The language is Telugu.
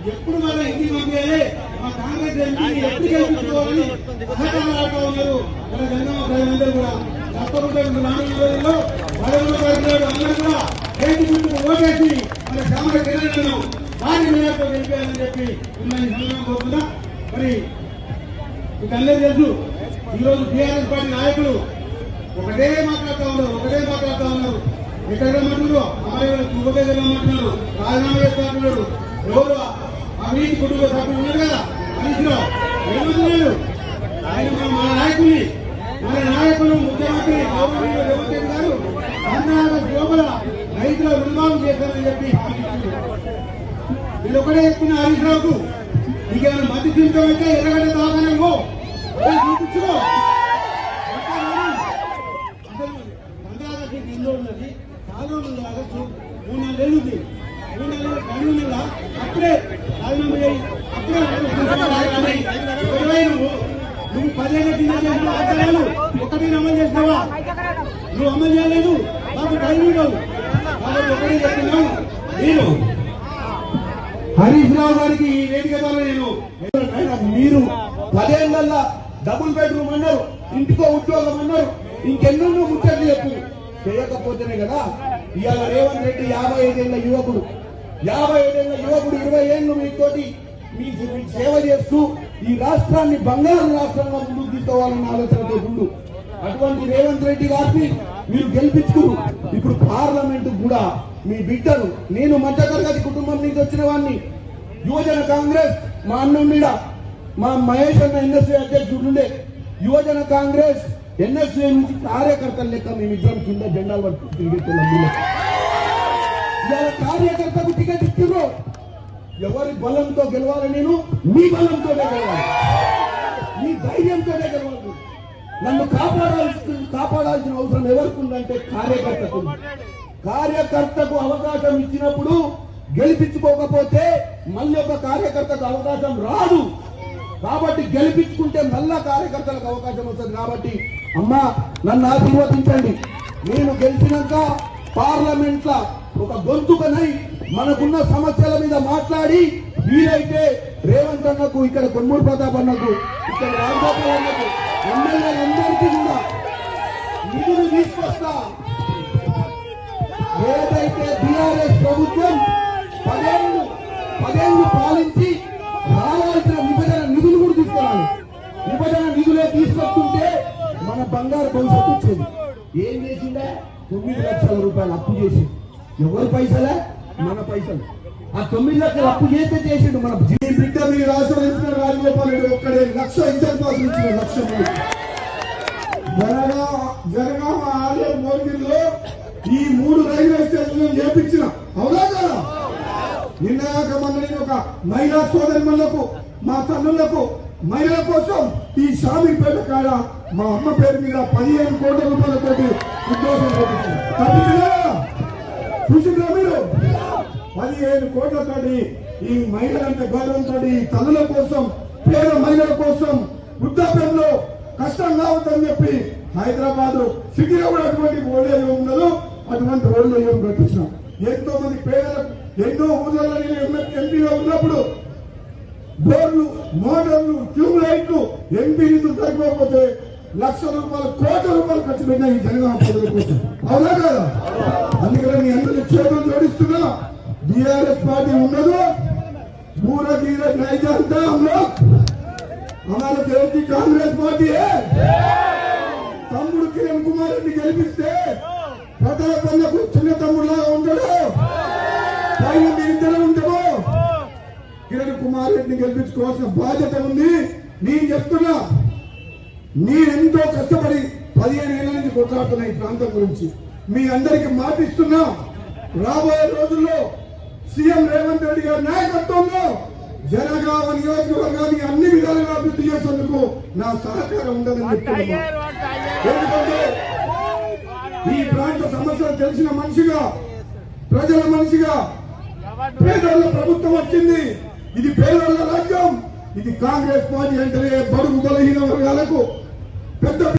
ఎప్పుడు మన ఇంటికి పంపించాలి మా కాంగ్రెస్ ఎంపీని ఎప్పుడు గెలిపించుకోవాలని ఉన్నారు మన గంగమ్మ ప్రజలందరూ కూడా తప్పకుండా రానున్న రోజుల్లో అందరూ కూడా రైతు గుర్తుకు ఓటేసి మన గ్రామ కిరణాలను భారీ మేరతో గెలిపేయాలని చెప్పి మిమ్మల్ని సందర్భం కోరుతున్నా. మరి మీకు అందరూ తెలుసు ఈరోజు టీఆర్ఎస్ పార్టీ నాయకులు ఒకటే మాట్లాడుతూ ఉన్నారు ఎక్కడ రమ్మంటున్నారు అమరవీరులు చురుకగా రమ్మంటున్నారు రాజీనామా చేస్తున్నారు. ఎవరు అవినీతి కుటుంబ సభ్యులు ఉన్నారు కదా హరీశ్రావు ఏమంటున్నాడు ఆయన మన నాయకులు ముఖ్యమంత్రి గౌరవనీయులు రేవంత్ రెడ్డి గారు ఆంధ్రప్రదేశ్ లోపల రైతుల రుణమాఫీ చేశారని చెప్పి వీళ్ళు ఒకటే చెప్తున్న హరీశ్రావుకు నీకేమైనా మధ్య తింటామంటే ఎర్రగడ్డ దాగానేమో చూపించుకో ఇల్లు ఉన్నది కాలువలు ఆగచ్చు 3-4 నెలలు ఉంది 3-4 నెలల అప్పుడే రాజీనామా చేయి అప్పుడే నువ్వు 10 ఏళ్ళ కింద చేసిన ఆచరణలు ఒకటి అమలు చేసినావా నువ్వు అమలు చేయలేదు నాకు టైం ఇవ్వవు కాబట్టి ఒకటే చెప్తున్నావు నేను హరీష్ రావు గారికి ఈ వేదిక ద్వారా నేను మీరు 10 ఏళ్ళ డబుల్ బెడ్రూమ్ అన్నారు ఇంటికో ఉద్యోగం అన్నారు ఇంకెన్నెన్నో ముచ్చట్లు చెప్పు చేయకపోతేనే కదా ఇవాళ రేవంత్ రెడ్డి 55 ఏళ్ల యువకుడు 20 ఏళ్ళు మీతోటి మీకు సేవ చేస్తూ ఈ రాష్ట్రాన్ని బంగారు రాష్ట్రంగా ముందుకు తీసుకోవాలన్న ఆలోచనతో ఉండు. అటువంటి రేవంత్ రెడ్డి గారిని మీరు గెలిపించుకురు. ఇప్పుడు పార్లమెంట్ కూడా మీ బిడ్డలు నేను మధ్యతరగతి కుటుంబం నుంచి వచ్చిన వాడిని యువజన కాంగ్రెస్ మా అన్నుండిడ మా మహేష్ అన్న ఎన్ఎస్ఏ అధ్యక్షుడు ఉండే యువజన కాంగ్రెస్ ఎన్ఎస్ఏ నుంచి కార్యకర్తలు లెక్క మేమిద్దరం కింద జెండాలు పట్టుకు తిరిగేస్తున్నాం. ఇవాళ కార్యకర్తకు టికెట్ ఇస్తున్నారు. ఎవరి బలంతో గెలవాలి నేను మీ బలంతోనే గెలవాలి మీ ధైర్యంతోనే గెలవాలి. నన్ను కాపాడాల్సిన అవసరం ఎవరికి ఉందంటే కార్యకర్తకు అవకాశం ఇచ్చినప్పుడు గెలిపించుకోకపోతే మళ్ళీ ఒక కార్యకర్తకు అవకాశం రాదు. కాబట్టి గెలిపించుకుంటే మళ్ళా కార్యకర్తలకు అవకాశం వస్తుంది. కాబట్టి అమ్మా నన్ను ఆశీర్వదించండి. నేను గెలిచినాక పార్లమెంట్ లా ఒక గొంతుకనై మనకున్న సమస్యల మీద మాట్లాడి వీలైతే రేవంత్ అన్నకు ఇక్కడ కొమ్మూరు ప్రతాప్ అన్నకు ఇక్కడ రాజగోపాల్ అన్నకు ఎమ్మెల్యేలందరికీ కూడా నిధులు తీసుకొస్తా. ఏదైతే బీఆర్ఎస్ ప్రభుత్వం 10 ఏళ్లు పాలించి రావాల్సిన విభజన నిధులు కూడా తీసుకురాలి. విభజన నిధులే తీసుకొస్తుంటే మన బంగారు భవిష్యత్తు వచ్చేది. ఏం చేసిండే 9 లక్షల రూపాయలు అప్పు చేసి ఎవరి పైసలే మన పైసలు. ఆ 9 లక్షలు అప్పు చేస్తే చేసిండు మన బిడ్డ మీరు ఆశ్రయించిన రాజగోపాల్ రెడ్డి ఒక్కడే 1 లక్ష ఇన్సెంట్ పాస్ ఇచ్చిన 1 లక్ష జనగామ ఆలయం మోగిరిలో ఈ 3 రైల్వే స్టేషన్లను చేపించిన అవునా కదా. నిన్నగాక మొన్న నేను ఒక మహిళా సోదరిమణులకు మా తల్లులకు మహిళల కోసం ఈ షామీర్పేట కాడ మా అమ్మ పేరు మీద 15 కోట్ల రూపాయలతో ఉద్యోగం చూసిండ్రా మీరు. 15 కోట్లతోటి ఈ మహిళలంటే గౌరవంతో తల్లుల కోసం పేద మహిళల కోసం వృద్ధాప్యంలో కష్టం కావద్దని చెప్పి హైదరాబాద్ సిటీలో కూడా అటువంటి ఓడేజ్ ఉండదు, అటువంటి రోడ్లు ఏం కట్టించినాం. ఎంతో మంది పేదలకు ఎన్నో ఊళ్ళలో ఎంపీగా ఉన్నప్పుడు బోర్లు, మోటార్లు, ట్యూబ్ లైట్లు ఎంపీ నిధులు తగ్గిపోతే లక్షల రూపాయలు, కోట్ల రూపాయలు ఖర్చు పెట్టినా ఈ జనగామ ప్రజల కోసం. అవునా కదా? అందుకని మీ అందరి చేతులు జోడిస్తున్నా. బీఆర్ఎస్ పార్టీ ఉండదు, पूरा नीरज नहीं जानता हम लोग, हमारे देश की कांग्रेस पार्टी है. తమ్ముడు కిరణ్ కుమార్ రెడ్డి గెలిపిస్తే ప్రజల పనులకు చిన్న తమ్ముడులాగా ఉండడు, పైన మీరిద్దరే ఉంటాము. కిరణ్ కుమార్ రెడ్డిని గెలిపించుకోవాల్సిన బాధ్యత ఉంది. నేను చెప్తున్నా, నేనెంతో కష్టపడి 15 ఏళ్ల నుంచి కొట్లాడుతున్నా ఈ ప్రాంతం గురించి. మీ అందరికి మాటిస్తున్నా, రాబోయే రోజుల్లో సీఎం రేవంత్ రెడ్డి గారి నాయకత్వంలో జనగామ నియోజకవర్గాన్ని అన్ని విధాలుగా అభివృద్ధి చేసేందుకు నా సహకారం ఉందని చెప్తున్నా. ఎందుకంటే ఈ ప్రాంత సమస్యలు తెలిసిన మనిషిగా, ప్రజల మనిషిగా, పేదల ప్రభుత్వం వచ్చింది. ఇది పేదల రాజ్యం. ఇది కాంగ్రెస్ పార్టీ అంటే బడుగు బలహీన వర్గాలకు పెద్ద